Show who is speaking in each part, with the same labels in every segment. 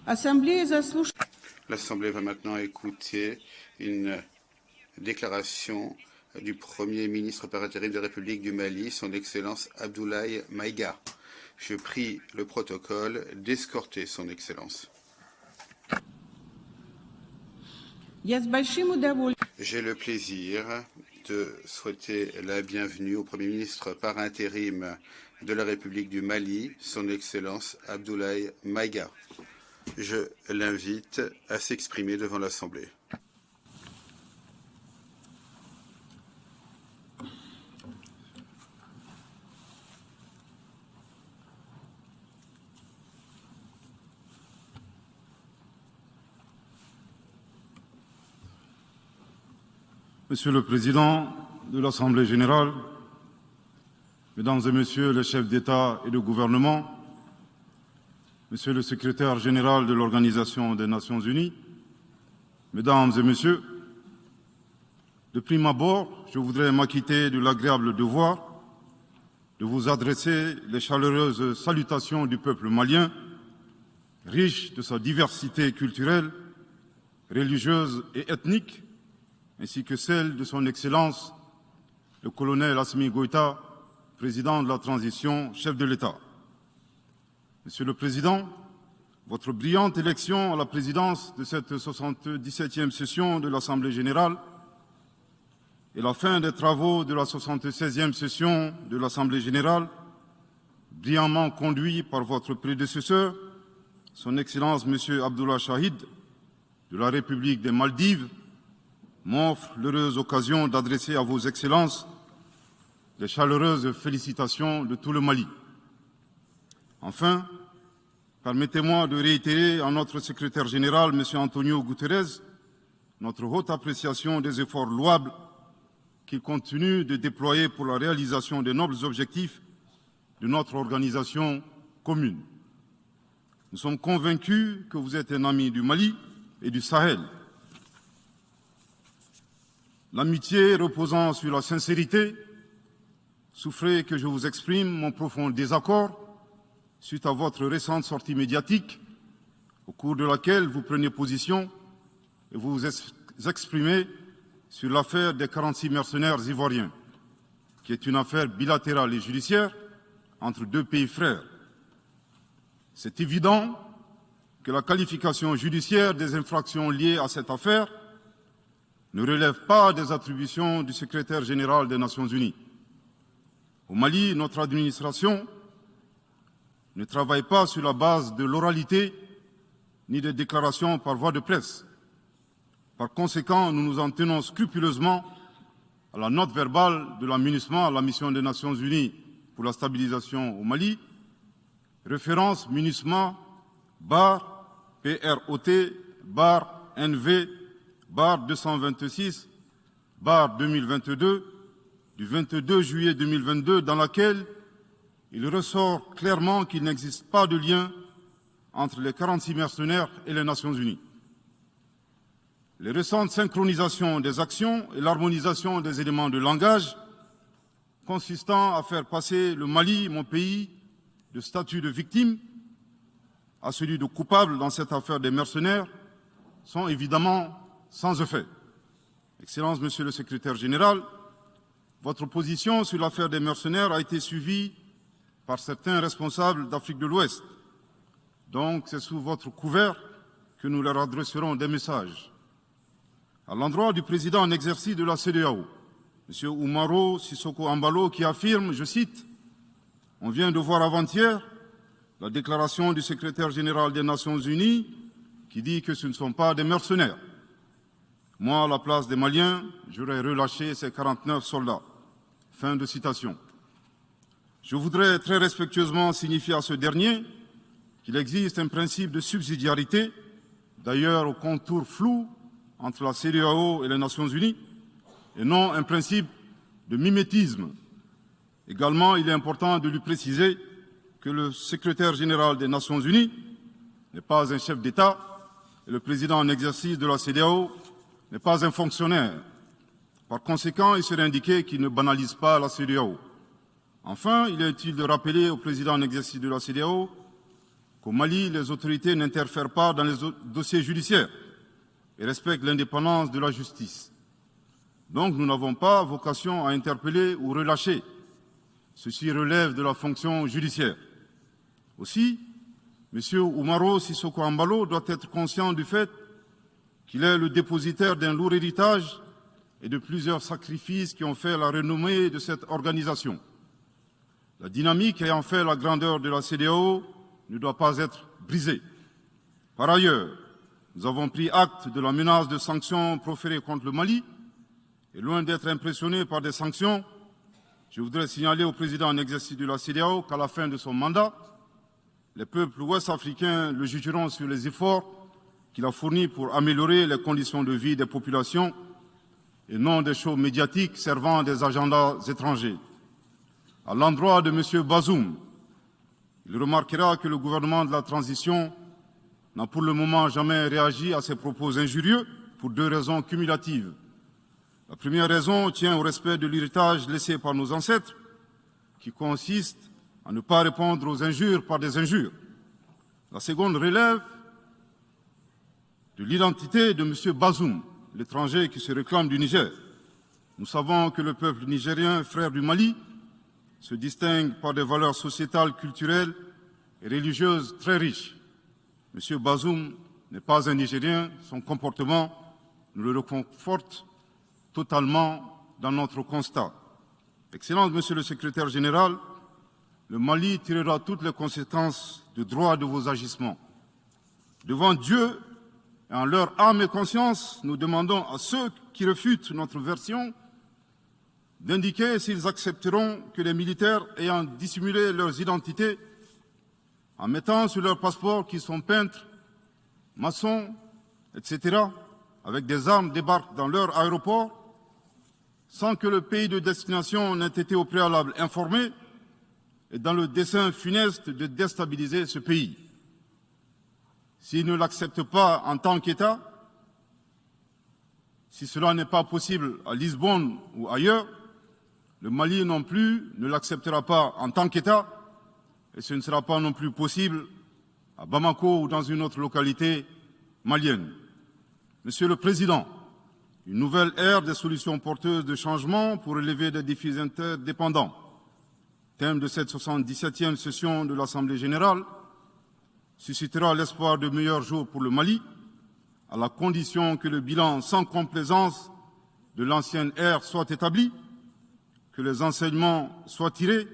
Speaker 1: L'Assemblée va maintenant écouter une déclaration du Premier ministre par intérim de la République du Mali, son Excellence Abdoulaye Maïga. Je prie le protocole d'escorter son Excellence. J'ai le plaisir de souhaiter la bienvenue au Premier ministre par intérim de la République du Mali, son Excellence Abdoulaye Maïga. Je l'invite à s'exprimer devant l'Assemblée.
Speaker 2: Monsieur le Président de l'Assemblée générale, Mesdames et Messieurs les chefs d'État et de gouvernement, Monsieur le Secrétaire général de l'Organisation des Nations unies, Mesdames et Messieurs, de prime abord, je voudrais m'acquitter de l'agréable devoir de vous adresser les chaleureuses salutations du peuple malien, riche de sa diversité culturelle, religieuse et ethnique, ainsi que celle de son Excellence, le colonel Assimi Goïta, président de la transition, chef de l'État. Monsieur le Président, votre brillante élection à la présidence de cette 77e session de l'Assemblée générale et la fin des travaux de la 76e session de l'Assemblée générale, brillamment conduit par votre prédécesseur, son Excellence M. Abdullah Shahid, de la République des Maldives, m'offre l'heureuse occasion d'adresser à vos Excellences les chaleureuses félicitations de tout le Mali. Enfin, permettez-moi de réitérer à notre secrétaire général, M. Antonio Guterres, notre haute appréciation des efforts louables qu'il continue de déployer pour la réalisation des nobles objectifs de notre organisation commune. Nous sommes convaincus que vous êtes un ami du Mali et du Sahel. L'amitié reposant sur la sincérité, souffrez que je vous exprime mon profond désaccord suite à votre récente sortie médiatique, au cours de laquelle vous prenez position et vous vous exprimez sur l'affaire des 46 mercenaires ivoiriens, qui est une affaire bilatérale et judiciaire entre deux pays frères. C'est évident que la qualification judiciaire des infractions liées à cette affaire ne relève pas des attributions du secrétaire général des Nations unies. Au Mali, notre administration ne travaille pas sur la base de l'oralité ni des déclarations par voie de presse. Par conséquent, nous nous en tenons scrupuleusement à la note verbale de la MINUSMA, la mission des Nations unies pour la stabilisation au Mali, référence MINUSMA bar PROT bar NV bar 226 bar 2022 du 22 juillet 2022, dans laquelle il ressort clairement qu'il n'existe pas de lien entre les 46 mercenaires et les Nations unies. Les récentes synchronisations des actions et l'harmonisation des éléments de langage consistant à faire passer le Mali, mon pays, de statut de victime à celui de coupable dans cette affaire des mercenaires sont évidemment sans effet. Excellence, Monsieur le Secrétaire général, votre position sur l'affaire des mercenaires a été suivie par certains responsables d'Afrique de l'Ouest. Donc, c'est sous votre couvert que nous leur adresserons des messages. À l'endroit du président en exercice de la CEDEAO, M. Oumaro Sissoko Ambalo, qui affirme, je cite, « On vient de voir avant-hier la déclaration du secrétaire général des Nations unies qui dit que ce ne sont pas des mercenaires. Moi, à la place des Maliens, j'aurais relâché ces 49 soldats. » Fin de citation. Je voudrais très respectueusement signifier à ce dernier qu'il existe un principe de subsidiarité, d'ailleurs au contour flou entre la CEDEAO et les Nations unies, et non un principe de mimétisme. Également, il est important de lui préciser que le secrétaire général des Nations unies n'est pas un chef d'État et le président en exercice de la CEDEAO n'est pas un fonctionnaire. Par conséquent, il serait indiqué qu'il ne banalise pas la CEDEAO. Enfin, il est utile de rappeler au président en exercice de la CEDEAO qu'au Mali, les autorités n'interfèrent pas dans les dossiers judiciaires et respectent l'indépendance de la justice. Donc nous n'avons pas vocation à interpeller ou relâcher. Ceci relève de la fonction judiciaire. Aussi, M. Oumaro Sissoko Embalo doit être conscient du fait qu'il est le dépositaire d'un lourd héritage et de plusieurs sacrifices qui ont fait la renommée de cette organisation. La dynamique ayant fait la grandeur de la CEDEAO ne doit pas être brisée. Par ailleurs, nous avons pris acte de la menace de sanctions proférées contre le Mali et loin d'être impressionnés par des sanctions, je voudrais signaler au président en exercice de la CEDEAO qu'à la fin de son mandat, les peuples ouest-africains le jugeront sur les efforts qu'il a fournis pour améliorer les conditions de vie des populations et non des shows médiatiques servant des agendas étrangers. À l'endroit de M. Bazoum, il remarquera que le gouvernement de la transition n'a pour le moment jamais réagi à ces propos injurieux pour deux raisons cumulatives. La première raison tient au respect de l'héritage laissé par nos ancêtres, qui consiste à ne pas répondre aux injures par des injures. La seconde relève de l'identité de M. Bazoum, l'étranger qui se réclame du Niger. Nous savons que le peuple nigérien, frère du Mali, se distingue par des valeurs sociétales, culturelles et religieuses très riches. M. Bazoum n'est pas un Nigérien, son comportement nous le reconforte totalement dans notre constat. Excellence, Monsieur le Secrétaire général, le Mali tirera toutes les conséquences de droit de vos agissements. Devant Dieu et en leur âme et conscience, nous demandons à ceux qui refutent notre version d'indiquer s'ils accepteront que les militaires ayant dissimulé leurs identités en mettant sur leur passeport qu'ils sont peintres, maçons, etc., avec des armes débarquent dans leur aéroport sans que le pays de destination n'ait été au préalable informé et dans le dessein funeste de déstabiliser ce pays. S'ils ne l'acceptent pas en tant qu'État, si cela n'est pas possible à Lisbonne ou ailleurs, le Mali non plus ne l'acceptera pas en tant qu'État et ce ne sera pas non plus possible à Bamako ou dans une autre localité malienne. Monsieur le Président, une nouvelle ère des solutions porteuses de changement pour relever des défis interdépendants. Thème de cette 77e session de l'Assemblée générale, suscitera l'espoir de meilleurs jours pour le Mali, à la condition que le bilan sans complaisance de l'ancienne ère soit établi, que les enseignements soient tirés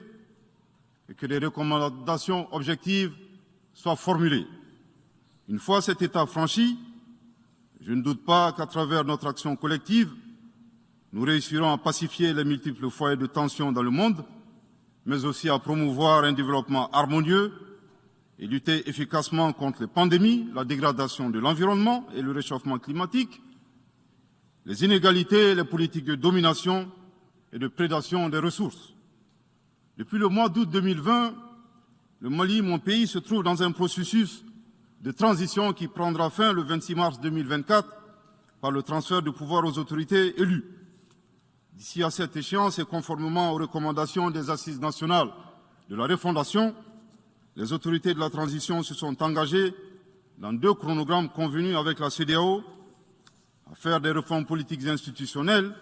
Speaker 2: et que les recommandations objectives soient formulées. Une fois cet état franchi, je ne doute pas qu'à travers notre action collective, nous réussirons à pacifier les multiples foyers de tension dans le monde, mais aussi à promouvoir un développement harmonieux et lutter efficacement contre les pandémies, la dégradation de l'environnement et le réchauffement climatique, les inégalités, les politiques de domination et de prédation des ressources. Depuis le mois d'août 2020, le Mali, mon pays, se trouve dans un processus de transition qui prendra fin le 26 mars 2024 par le transfert de pouvoir aux autorités élues. D'ici à cette échéance et conformément aux recommandations des Assises nationales de la refondation, les autorités de la transition se sont engagées dans 2 chronogrammes convenus avec la CEDEAO à faire des réformes politiques et institutionnelles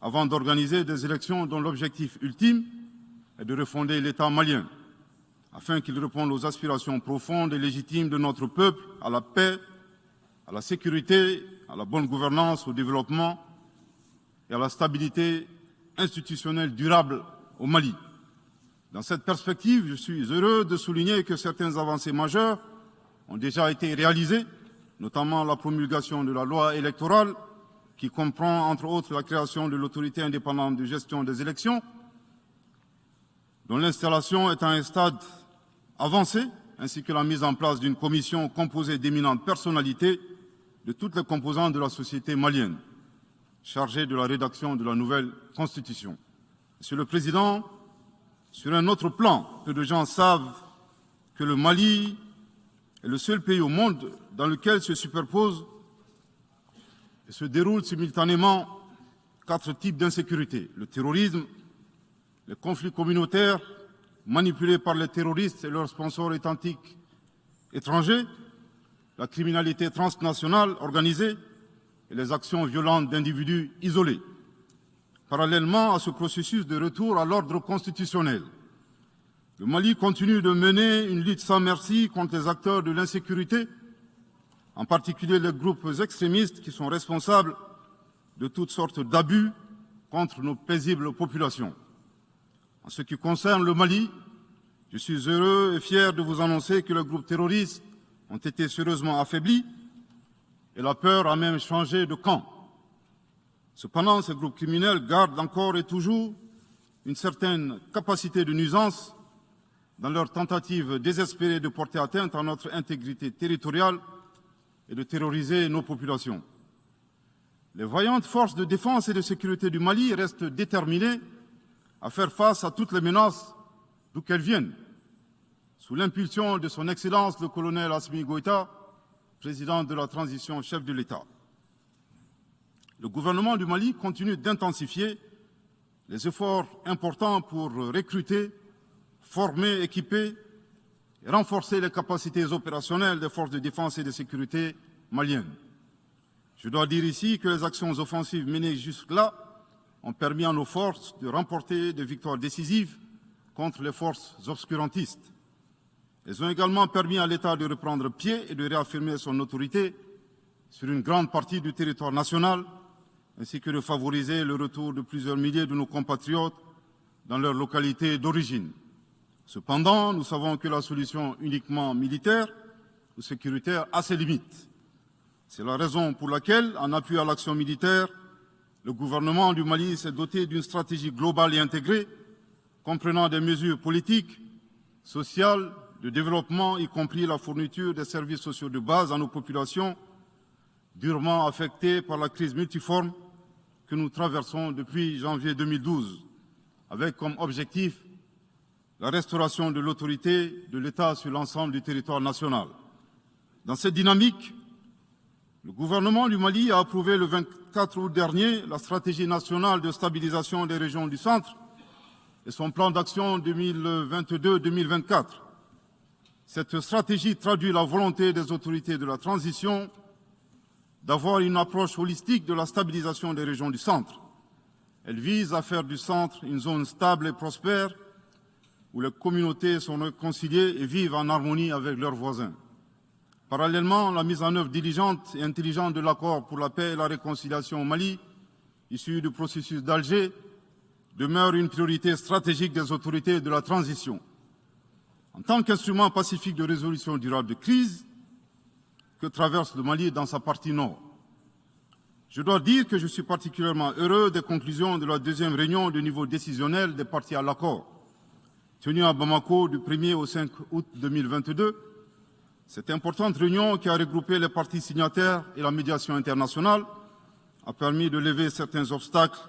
Speaker 2: avant d'organiser des élections dont l'objectif ultime est de refonder l'État malien, afin qu'il réponde aux aspirations profondes et légitimes de notre peuple à la paix, à la sécurité, à la bonne gouvernance, au développement et à la stabilité institutionnelle durable au Mali. Dans cette perspective, je suis heureux de souligner que certaines avancées majeures ont déjà été réalisées, notamment la promulgation de la loi électorale, qui comprend entre autres la création de l'autorité indépendante de gestion des élections, dont l'installation est à un stade avancé, ainsi que la mise en place d'une commission composée d'éminentes personnalités de toutes les composantes de la société malienne, chargée de la rédaction de la nouvelle Constitution. Monsieur le Président, sur un autre plan, peu de gens savent que le Mali est le seul pays au monde dans lequel se superposent et se déroulent simultanément 4 types d'insécurité: le terrorisme, les conflits communautaires manipulés par les terroristes et leurs sponsors étatiques étrangers, la criminalité transnationale organisée et les actions violentes d'individus isolés. Parallèlement à ce processus de retour à l'ordre constitutionnel, le Mali continue de mener une lutte sans merci contre les acteurs de l'insécurité, en particulier les groupes extrémistes qui sont responsables de toutes sortes d'abus contre nos paisibles populations. En ce qui concerne le Mali, je suis heureux et fier de vous annoncer que les groupes terroristes ont été sérieusement affaiblis et la peur a même changé de camp. Cependant, ces groupes criminels gardent encore et toujours une certaine capacité de nuisance dans leur tentative désespérée de porter atteinte à notre intégrité territoriale et de terroriser nos populations. Les vaillantes forces de défense et de sécurité du Mali restent déterminées à faire face à toutes les menaces d'où qu'elles viennent, sous l'impulsion de son Excellence le colonel Assimi Goïta, président de la transition, chef de l'État. Le gouvernement du Mali continue d'intensifier les efforts importants pour recruter, former, équiper et renforcer les capacités opérationnelles des forces de défense et de sécurité maliennes. Je dois dire ici que les actions offensives menées jusque-là ont permis à nos forces de remporter des victoires décisives contre les forces obscurantistes. Elles ont également permis à l'État de reprendre pied et de réaffirmer son autorité sur une grande partie du territoire national, ainsi que de favoriser le retour de plusieurs milliers de nos compatriotes dans leur localité d'origine. Cependant, nous savons que la solution uniquement militaire ou sécuritaire a ses limites. C'est la raison pour laquelle, en appui à l'action militaire, le gouvernement du Mali s'est doté d'une stratégie globale et intégrée, comprenant des mesures politiques, sociales, de développement, y compris la fourniture des services sociaux de base à nos populations, durement affectées par la crise multiforme que nous traversons depuis janvier 2012, avec comme objectif la restauration de l'autorité de l'État sur l'ensemble du territoire national. Dans cette dynamique, le gouvernement du Mali a approuvé le 24 août dernier la stratégie nationale de stabilisation des régions du centre et son plan d'action 2022-2024. Cette stratégie traduit la volonté des autorités de la transition d'avoir une approche holistique de la stabilisation des régions du centre. Elle vise à faire du centre une zone stable et prospère où les communautés sont réconciliées et vivent en harmonie avec leurs voisins. Parallèlement, la mise en œuvre diligente et intelligente de l'accord pour la paix et la réconciliation au Mali, issu du processus d'Alger, demeure une priorité stratégique des autorités de la transition. En tant qu'instrument pacifique de résolution durable de crise que traverse le Mali dans sa partie nord. Je dois dire que je suis particulièrement heureux des conclusions de la deuxième réunion de niveau décisionnel des parties à l'accord, tenue à Bamako du 1er au 5 août 2022. Cette importante réunion qui a regroupé les parties signataires et la médiation internationale a permis de lever certains obstacles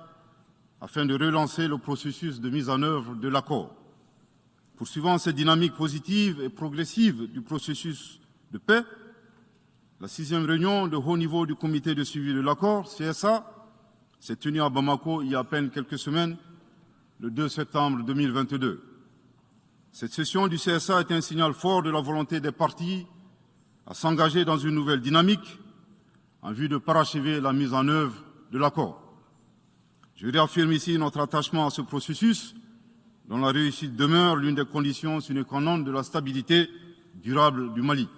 Speaker 2: afin de relancer le processus de mise en œuvre de l'accord. Poursuivant cette dynamique positive et progressive du processus de paix, la 6e réunion de haut niveau du comité de suivi de l'accord, CSA, s'est tenue à Bamako il y a à peine quelques semaines, le 2 septembre 2022. Cette session du CSA est un signal fort de la volonté des parties à s'engager dans une nouvelle dynamique en vue de parachever la mise en œuvre de l'accord. Je réaffirme ici notre attachement à ce processus, dont la réussite demeure l'une des conditions sine qua non de la stabilité durable du Mali.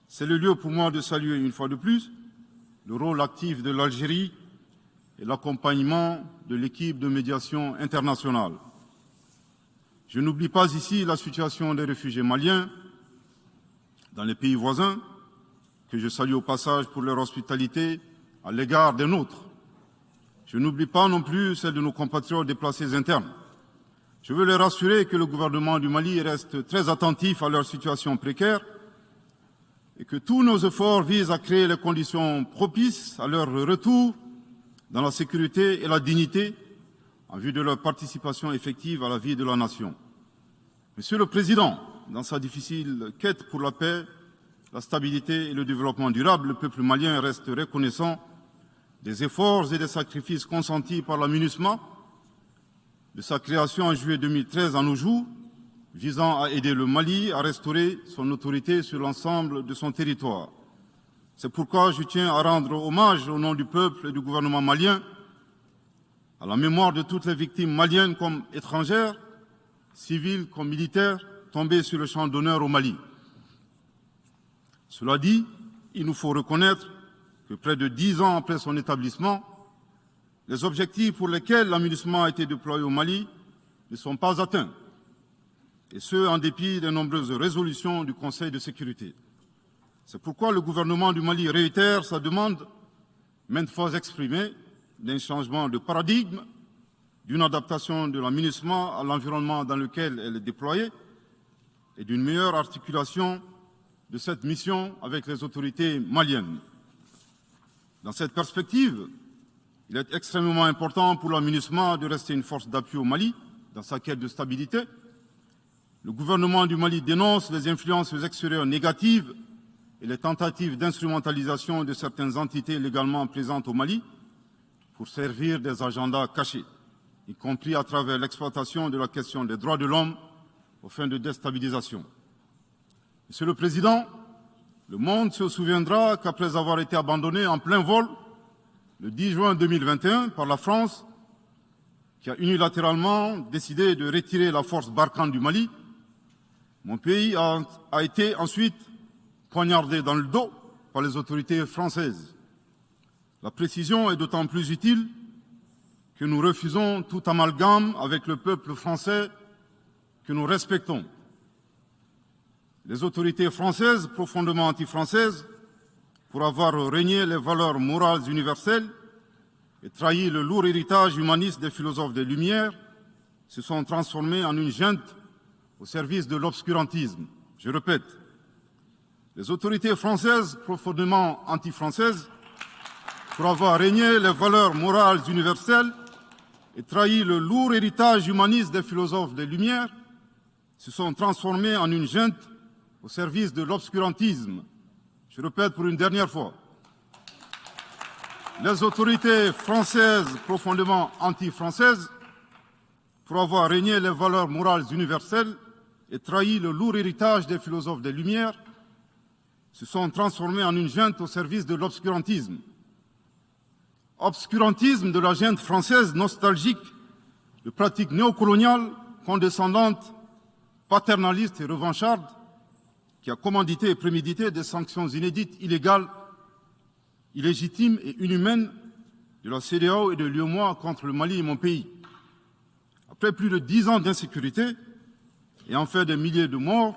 Speaker 2: C'est le lieu pour moi de saluer une fois de plus le rôle actif de l'Algérie et l'accompagnement de l'équipe de médiation internationale. Je n'oublie pas ici la situation des réfugiés maliens dans les pays voisins, que je salue au passage pour leur hospitalité à l'égard des nôtres. Je n'oublie pas non plus celle de nos compatriotes déplacés internes. Je veux les rassurer que le gouvernement du Mali reste très attentif à leur situation précaire et que tous nos efforts visent à créer les conditions propices à leur retour dans la sécurité et la dignité en vue de leur participation effective à la vie de la nation. Monsieur le Président, dans sa difficile quête pour la paix, la stabilité et le développement durable, le peuple malien reste reconnaissant des efforts et des sacrifices consentis par la MINUSMA, de sa création en juillet 2013 à nos jours, visant à aider le Mali à restaurer son autorité sur l'ensemble de son territoire. C'est pourquoi je tiens à rendre hommage au nom du peuple et du gouvernement malien à la mémoire de toutes les victimes maliennes comme étrangères, civiles comme militaires, tombées sur le champ d'honneur au Mali. Cela dit, il nous faut reconnaître que près de 10 ans après son établissement, les objectifs pour lesquels l'aménagement a été déployé au Mali ne sont pas atteints, et ce, en dépit des nombreuses résolutions du Conseil de sécurité. C'est pourquoi le gouvernement du Mali réitère sa demande, maintes fois exprimée, d'un changement de paradigme, d'une adaptation de l'aménagement à l'environnement dans lequel elle est déployée et d'une meilleure articulation de cette mission avec les autorités maliennes. Dans cette perspective, il est extrêmement important pour l'aménagement de rester une force d'appui au Mali dans sa quête de stabilité. Le gouvernement du Mali dénonce les influences extérieures négatives et les tentatives d'instrumentalisation de certaines entités légalement présentes au Mali pour servir des agendas cachés, y compris à travers l'exploitation de la question des droits de l'homme aux fins de déstabilisation. Monsieur le Président, le monde se souviendra qu'après avoir été abandonné en plein vol le 10 juin 2021 par la France, qui a unilatéralement décidé de retirer la force Barkhane du Mali, mon pays a été ensuite poignardé dans le dos par les autorités françaises. La précision est d'autant plus utile que nous refusons tout amalgame avec le peuple français que nous respectons. Les autorités françaises, profondément anti-françaises, pour avoir régné les valeurs morales universelles et trahi le lourd héritage humaniste des philosophes des Lumières, se sont transformées en une junte au service de l'obscurantisme. Je répète, les autorités françaises, profondément anti-françaises, pour avoir régné les valeurs morales universelles et trahi le lourd héritage humaniste des philosophes des Lumières, se sont transformés en une junte au service de l'obscurantisme. Je répète pour une dernière fois. Les autorités françaises, profondément anti-françaises, pour avoir régné les valeurs morales universelles et trahi le lourd héritage des philosophes des Lumières, se sont transformés en une junte au service de l'obscurantisme. Obscurantisme de la junte française nostalgique, de pratiques néocoloniales, condescendantes, paternalistes et revanchardes, qui a commandité et prémédité des sanctions inédites, illégales, illégitimes et inhumaines de la CEDEAO et de l'UEMOA contre le Mali et mon pays. Après plus de 10 ans d'insécurité et en fait des milliers de morts,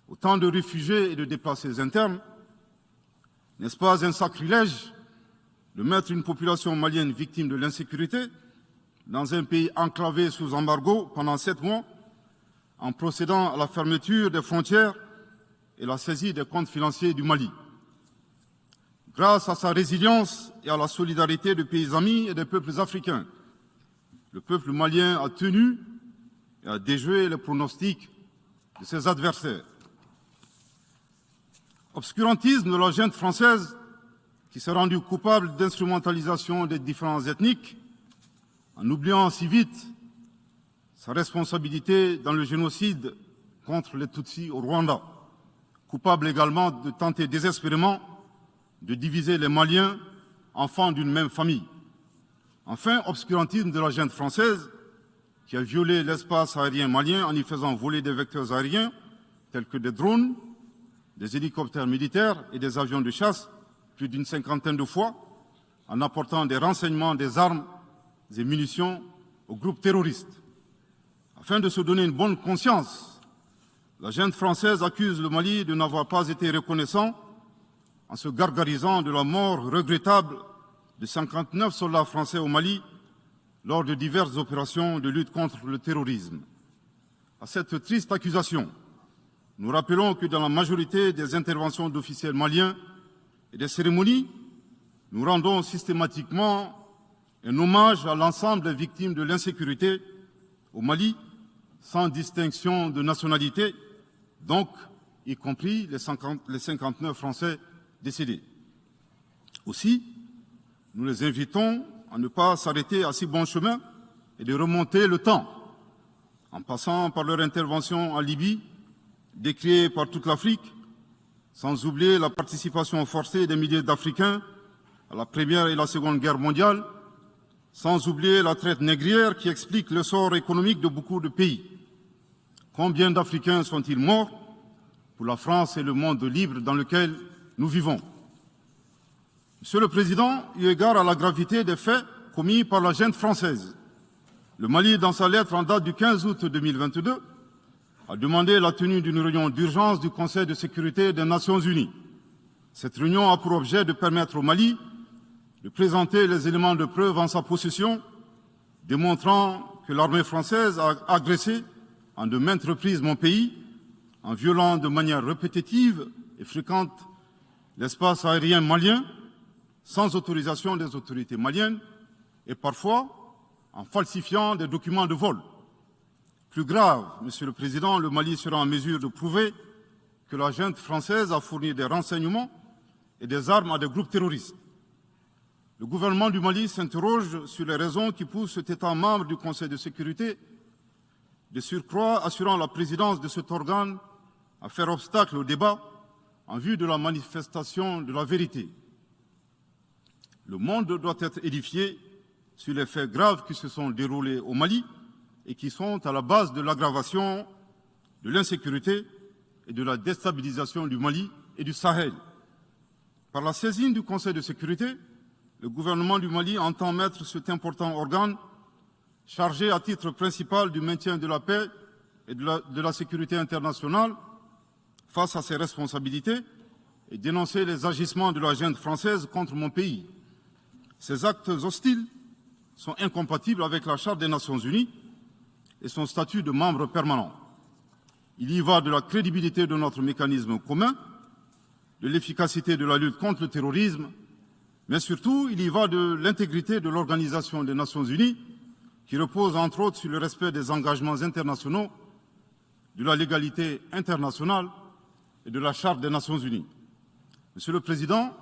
Speaker 2: autant de réfugiés et de déplacés internes, n'est-ce pas un sacrilège de mettre une population malienne victime de l'insécurité dans un pays enclavé sous embargo pendant 7 mois, en procédant à la fermeture des frontières et la saisie des comptes financiers du Mali. Grâce à sa résilience et à la solidarité de pays amis et des peuples africains, le peuple malien a tenu et a déjoué les pronostics de ses adversaires. Obscurantisme de la junte française qui s'est rendue coupable d'instrumentalisation des différences ethniques, en oubliant si vite sa responsabilité dans le génocide contre les Tutsis au Rwanda, coupable également de tenter désespérément de diviser les Maliens, enfants d'une même famille. Enfin, obscurantisme de la junte française qui a violé l'espace aérien malien en y faisant voler des vecteurs aériens tels que des drones, des hélicoptères militaires et des avions de chasse plus d'une 50aine de fois, en apportant des renseignements, des armes et munitions aux groupes terroristes. Afin de se donner une bonne conscience, la junte française accuse le Mali de n'avoir pas été reconnaissant en se gargarisant de la mort regrettable de 59 soldats français au Mali lors de diverses opérations de lutte contre le terrorisme. À cette triste accusation, nous rappelons que dans la majorité des interventions d'officiels maliens et des cérémonies, nous rendons systématiquement un hommage à l'ensemble des victimes de l'insécurité au Mali, sans distinction de nationalité, donc y compris les 59 Français décédés. Aussi, nous les invitons à ne pas s'arrêter à si bon chemin et de remonter le temps, en passant par leur intervention en Libye, décriée par toute l'Afrique, sans oublier la participation forcée des milliers d'Africains à la Première et la Seconde Guerre mondiale, sans oublier la traite négrière qui explique l'essor économique de beaucoup de pays. Combien d'Africains sont-ils morts pour la France et le monde libre dans lequel nous vivons? Monsieur le Président, eu égard à la gravité des faits commis par la junte française, le Mali, dans sa lettre en date du 15 août 2022, a demandé la tenue d'une réunion d'urgence du Conseil de sécurité des Nations Unies. Cette réunion a pour objet de permettre au Mali de présenter les éléments de preuve en sa possession, démontrant que l'armée française a agressé en de maintes reprises mon pays, en violant de manière répétitive et fréquente l'espace aérien malien, sans autorisation des autorités maliennes, et parfois en falsifiant des documents de vol. Plus grave, Monsieur le Président, le Mali sera en mesure de prouver que la junte française a fourni des renseignements et des armes à des groupes terroristes. Le gouvernement du Mali s'interroge sur les raisons qui poussent cet État membre du Conseil de sécurité, de surcroît assurant la présidence de cet organe, à faire obstacle au débat en vue de la manifestation de la vérité. Le monde doit être édifié sur les faits graves qui se sont déroulés au Mali et qui sont à la base de l'aggravation de l'insécurité et de la déstabilisation du Mali et du Sahel. Par la saisine du Conseil de sécurité, le gouvernement du Mali entend mettre cet important organe chargé à titre principal du maintien de la paix et de la sécurité internationale face à ses responsabilités et dénoncer les agissements de la junte française contre mon pays. Ces actes hostiles sont incompatibles avec la Charte des Nations Unies et son statut de membre permanent. Il y va de la crédibilité de notre mécanisme commun, de l'efficacité de la lutte contre le terrorisme, mais surtout, il y va de l'intégrité de l'Organisation des Nations Unies, qui repose entre autres sur le respect des engagements internationaux, de la légalité internationale et de la Charte des Nations Unies. Monsieur le Président,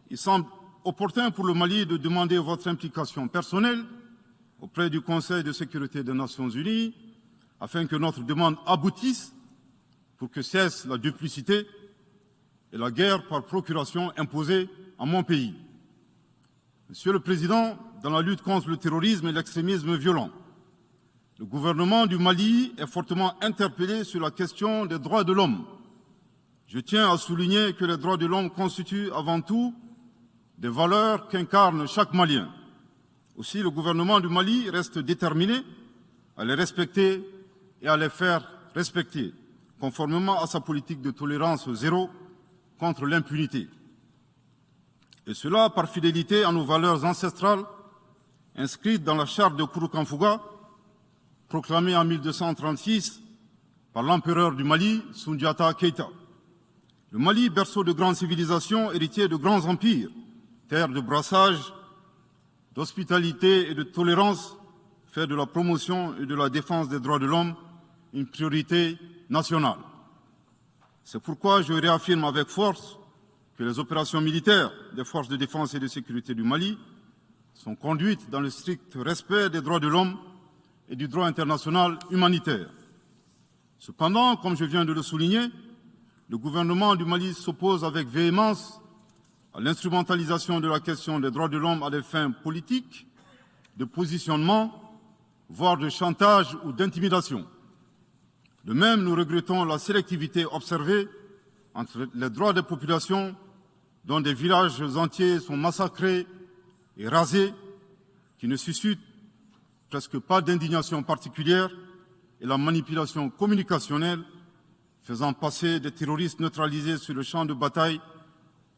Speaker 2: il semble opportun pour le Mali de demander votre implication personnelle auprès du Conseil de sécurité des Nations Unies afin que notre demande aboutisse pour que cesse la duplicité et la guerre par procuration imposée à mon pays. Monsieur le Président, dans la lutte contre le terrorisme et l'extrémisme violent, le gouvernement du Mali est fortement interpellé sur la question des droits de l'homme. Je tiens à souligner que les droits de l'homme constituent avant tout des valeurs qu'incarne chaque Malien. Aussi, le gouvernement du Mali reste déterminé à les respecter et à les faire respecter, conformément à sa politique de tolérance zéro contre l'impunité. Et cela par fidélité à nos valeurs ancestrales inscrites dans la charte de Kouroukanfouga, proclamée en 1236 par l'empereur du Mali, Soundiata Keïta. Le Mali, berceau de grandes civilisations, héritier de grands empires, terre de brassage, d'hospitalité et de tolérance, fait de la promotion et de la défense des droits de l'homme une priorité nationale. C'est pourquoi je réaffirme avec force que les opérations militaires des forces de défense et de sécurité du Mali sont conduites dans le strict respect des droits de l'homme et du droit international humanitaire. Cependant, comme je viens de le souligner, le gouvernement du Mali s'oppose avec véhémence à l'instrumentalisation de la question des droits de l'homme à des fins politiques, de positionnement, voire de chantage ou d'intimidation. De même, nous regrettons la sélectivité observée entre les droits des populations dont des villages entiers sont massacrés et rasés, qui ne suscitent presque pas d'indignation particulière, et la manipulation communicationnelle faisant passer des terroristes neutralisés sur le champ de bataille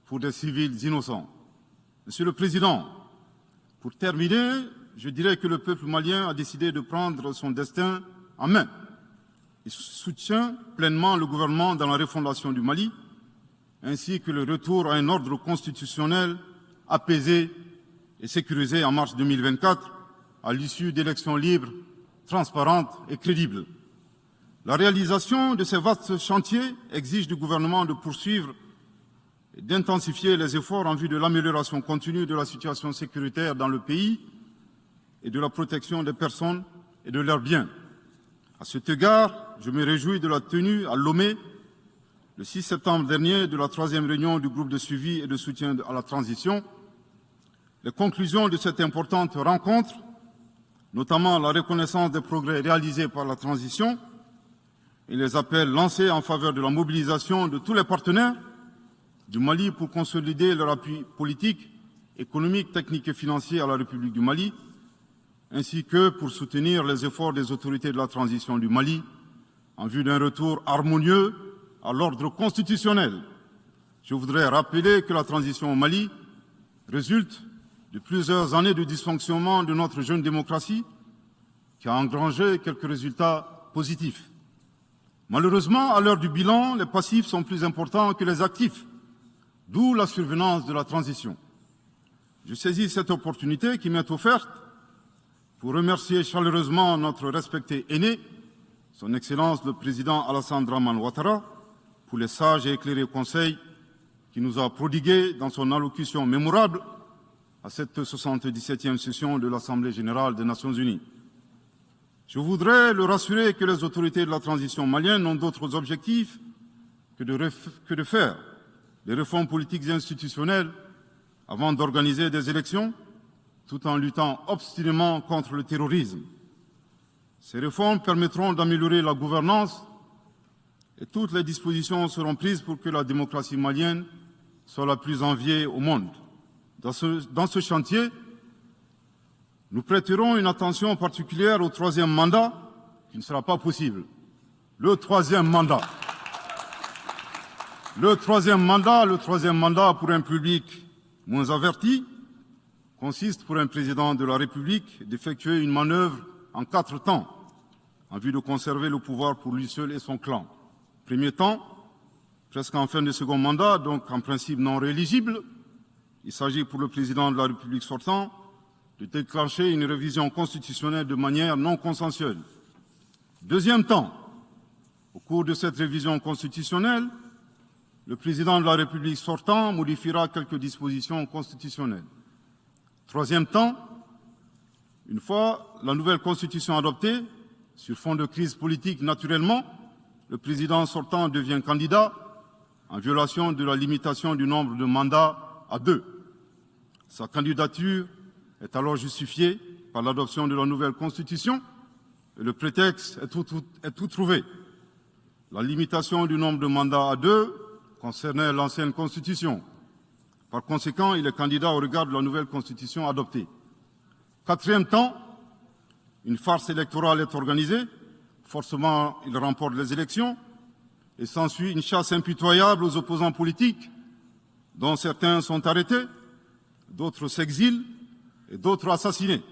Speaker 2: pour des civils innocents. Monsieur le Président, pour terminer, je dirais que le peuple malien a décidé de prendre son destin en main. Il soutient pleinement le gouvernement dans la refondation du Mali, ainsi que le retour à un ordre constitutionnel apaisé et sécurisé en mars 2024, à l'issue d'élections libres, transparentes et crédibles. La réalisation de ces vastes chantiers exige du gouvernement de poursuivre et d'intensifier les efforts en vue de l'amélioration continue de la situation sécuritaire dans le pays et de la protection des personnes et de leurs biens. À cet égard, je me réjouis de la tenue à Lomé, le 6 septembre dernier, de la 3e réunion du groupe de suivi et de soutien à la transition. Les conclusions de cette importante rencontre, notamment la reconnaissance des progrès réalisés par la transition et les appels lancés en faveur de la mobilisation de tous les partenaires du Mali pour consolider leur appui politique, économique, technique et financier à la République du Mali, ainsi que pour soutenir les efforts des autorités de la transition du Mali en vue d'un retour harmonieux à l'ordre constitutionnel. Je voudrais rappeler que la transition au Mali résulte de plusieurs années de dysfonctionnement de notre jeune démocratie qui a engrangé quelques résultats positifs. Malheureusement, à l'heure du bilan, les passifs sont plus importants que les actifs, d'où la survenance de la transition. Je saisis cette opportunité qui m'est offerte pour remercier chaleureusement notre respecté aîné, son Excellence le Président Alassane Dramane Ouattara, pour les sages et éclairés conseils qu'il nous a prodigués dans son allocution mémorable à cette 77e session de l'Assemblée générale des Nations unies. Je voudrais le rassurer que les autorités de la transition malienne n'ont d'autres objectifs que de faire des réformes politiques et institutionnelles avant d'organiser des élections, tout en luttant obstinément contre le terrorisme. Ces réformes permettront d'améliorer la gouvernance et toutes les dispositions seront prises pour que la démocratie malienne soit la plus enviée au monde. Dans ce chantier, nous prêterons une attention particulière au 3e mandat, qui ne sera pas possible. Le troisième mandat pour un public moins averti consiste pour un président de la République d'effectuer une manœuvre en 4 temps, en vue de conserver le pouvoir pour lui seul et son clan. Premier temps, presque en fin de second mandat, donc en principe non rééligible, il s'agit pour le président de la République sortant de déclencher une révision constitutionnelle de manière non consensuelle. Deuxième temps, au cours de cette révision constitutionnelle, le président de la République sortant modifiera quelques dispositions constitutionnelles. Troisième temps, une fois la nouvelle constitution adoptée, sur fond de crise politique naturellement, le président sortant devient candidat en violation de la limitation du nombre de mandats à 2. Sa candidature est alors justifiée par l'adoption de la nouvelle constitution et le prétexte est tout trouvé. La limitation du nombre de mandats à 2 concernait l'ancienne constitution. Par conséquent, il est candidat au regard de la nouvelle constitution adoptée. Quatrième temps, une farce électorale est organisée. Forcément, il remporte les élections et s'ensuit une chasse impitoyable aux opposants politiques, dont certains sont arrêtés, d'autres s'exilent et d'autres assassinés.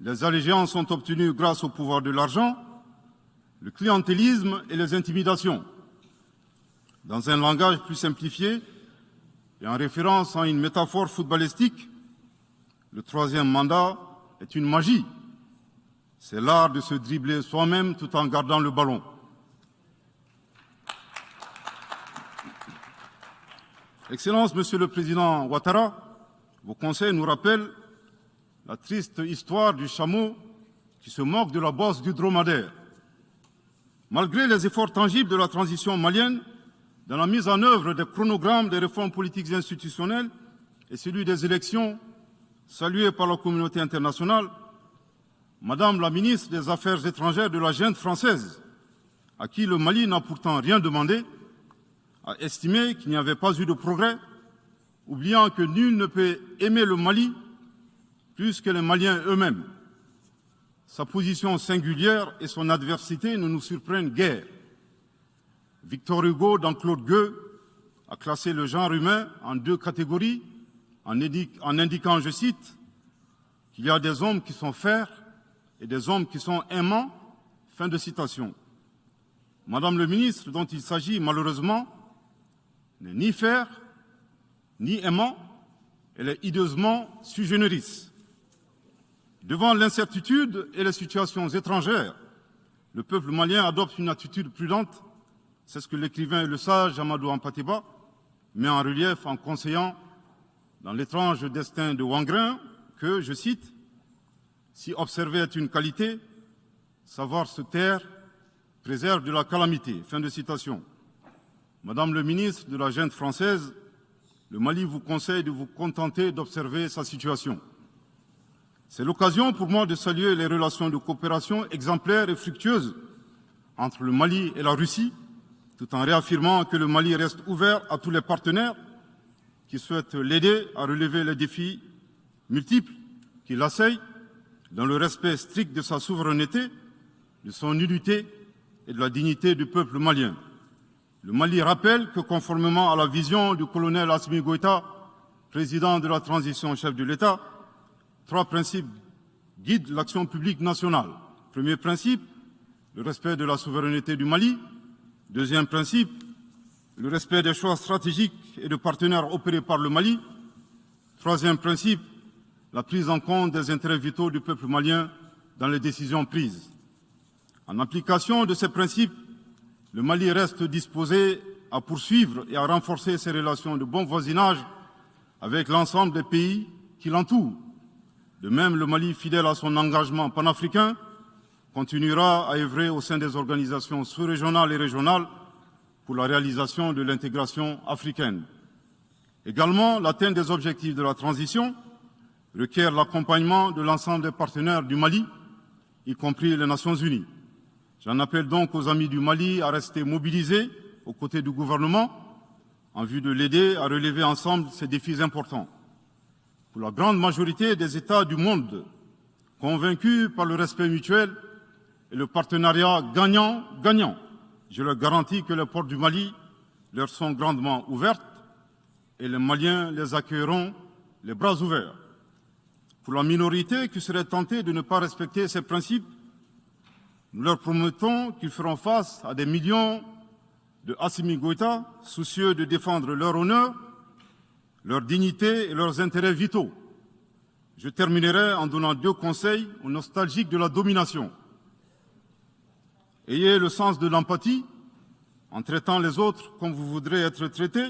Speaker 2: Les allégeances sont obtenues grâce au pouvoir de l'argent, le clientélisme et les intimidations. Dans un langage plus simplifié et en référence à une métaphore footballistique, le 3e mandat est une magie. C'est l'art de se dribbler soi-même tout en gardant le ballon. Excellence, Monsieur le Président Ouattara, vos conseils nous rappellent la triste histoire du chameau qui se moque de la bosse du dromadaire. Malgré les efforts tangibles de la transition malienne, dans la mise en œuvre des chronogrammes des réformes politiques et institutionnelles et celui des élections, salués par la communauté internationale, Madame la ministre des Affaires étrangères de la junte française, à qui le Mali n'a pourtant rien demandé, a estimé qu'il n'y avait pas eu de progrès, oubliant que nul ne peut aimer le Mali plus que les Maliens eux-mêmes. Sa position singulière et son adversité ne nous surprennent guère. Victor Hugo, dans Claude Gueux, a classé le genre humain en 2 catégories, en indiquant, je cite, qu'il y a des hommes qui sont fers et des hommes qui sont aimants. Fin de citation. Madame le ministre, dont il s'agit malheureusement, n'est ni fer, ni aimant, elle est hideusement sui generis. Devant l'incertitude et les situations étrangères, le peuple malien adopte une attitude prudente. C'est ce que l'écrivain et le sage Amadou Hampâté-Bâ met en relief en conseillant dans l'étrange destin de Wangrin que, je cite, « Si observer est une qualité, Savoir se taire préserve de la calamité. Fin de citation. Madame le ministre de la Junte française, le Mali vous conseille de vous contenter d'observer sa situation. C'est l'occasion pour moi de saluer les relations de coopération exemplaires et fructueuses entre le Mali et la Russie, tout en réaffirmant que le Mali reste ouvert à tous les partenaires qui souhaitent l'aider à relever les défis multiples qui l'assaillent, dans le respect strict de sa souveraineté, de son unité et de la dignité du peuple malien. Le Mali rappelle que, conformément à la vision du colonel Assimi Goïta, président de la transition chef de l'État, 3 principes guident l'action publique nationale. Premier principe, le respect de la souveraineté du Mali. Deuxième principe, le respect des choix stratégiques et de partenaires opérés par le Mali. Troisième principe, la prise en compte des intérêts vitaux du peuple malien dans les décisions prises. En application de ces principes, le Mali reste disposé à poursuivre et à renforcer ses relations de bon voisinage avec l'ensemble des pays qui l'entourent. De même, le Mali, fidèle à son engagement panafricain, continuera à œuvrer au sein des organisations sous-régionales et régionales pour la réalisation de l'intégration africaine. Également, l'atteinte des objectifs de la transition requiert l'accompagnement de l'ensemble des partenaires du Mali, y compris les Nations Unies. J'en appelle donc aux amis du Mali à rester mobilisés aux côtés du gouvernement en vue de l'aider à relever ensemble ces défis importants. Pour la grande majorité des États du monde, convaincus par le respect mutuel et le partenariat gagnant-gagnant, je leur garantis que les portes du Mali leur sont grandement ouvertes et les Maliens les accueilleront les bras ouverts. Pour la minorité qui serait tentée de ne pas respecter ces principes, nous leur promettons qu'ils feront face à des millions de Assimi Goïta, soucieux de défendre leur honneur, leur dignité et leurs intérêts vitaux. Je terminerai en donnant 2 conseils aux nostalgiques de la domination. Ayez le sens de l'empathie en traitant les autres comme vous voudrez être traités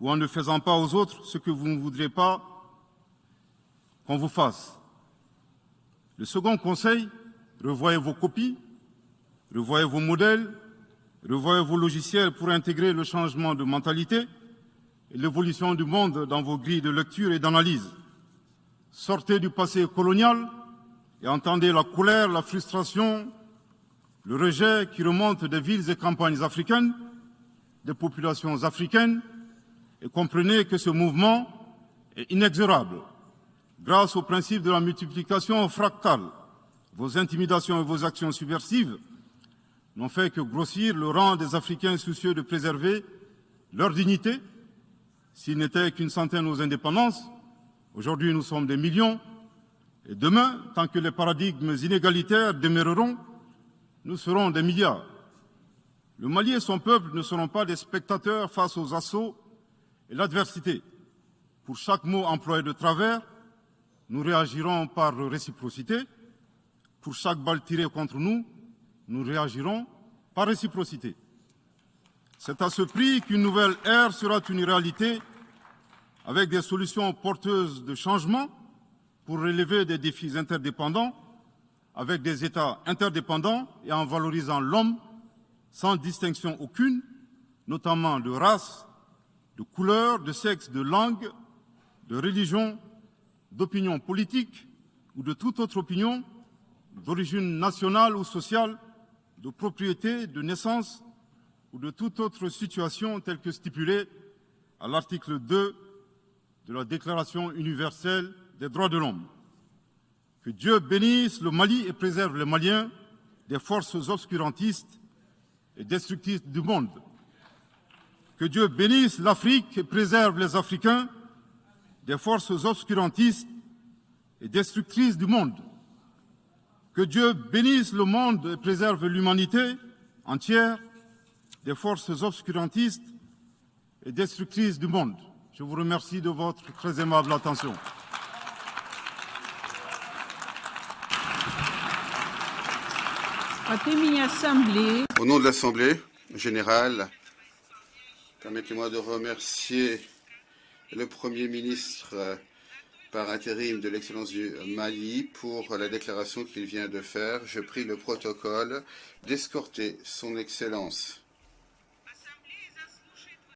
Speaker 2: ou en ne faisant pas aux autres ce que vous ne voudrez pas qu'on vous fasse. Le second conseil, revoyez vos copies, revoyez vos modèles, revoyez vos logiciels pour intégrer le changement de mentalité et l'évolution du monde dans vos grilles de lecture et d'analyse. Sortez du passé colonial et entendez la colère, la frustration, le rejet qui remonte des villes et campagnes africaines, des populations africaines, et comprenez que ce mouvement est inexorable. Grâce au principe de la multiplication fractale, vos intimidations et vos actions subversives n'ont fait que grossir le rang des Africains soucieux de préserver leur dignité. S'ils n'étaient qu'une centaine aux indépendances, aujourd'hui nous sommes des millions, et demain, tant que les paradigmes inégalitaires demeureront, nous serons des milliards. Le Mali et son peuple ne seront pas des spectateurs face aux assauts et l'adversité. Pour chaque mot employé de travers, nous réagirons par réciprocité. Pour chaque balle tirée contre nous, nous réagirons par réciprocité. C'est à ce prix qu'une nouvelle ère sera une réalité avec des solutions porteuses de changement pour relever des défis interdépendants, avec des États interdépendants et en valorisant l'homme sans distinction aucune, notamment de race, de couleur, de sexe, de langue, de religion, d'opinion politique ou de toute autre opinion, d'origine nationale ou sociale, de propriété, de naissance ou de toute autre situation telle que stipulée à l'article 2 de la Déclaration universelle des droits de l'homme. Que Dieu bénisse le Mali et préserve les Maliens des forces obscurantistes et destructrices du monde. Que Dieu bénisse l'Afrique et préserve les Africains des forces obscurantistes et destructrices du monde. Que Dieu bénisse le monde et préserve l'humanité entière des forces obscurantistes et destructrices du monde. Je vous remercie de votre très aimable attention.
Speaker 1: Au nom de l'Assemblée générale, permettez-moi de remercier le Premier ministre par intérim de l'Excellence du Mali pour la déclaration qu'il vient de faire. Je prie le protocole d'escorter son Excellence.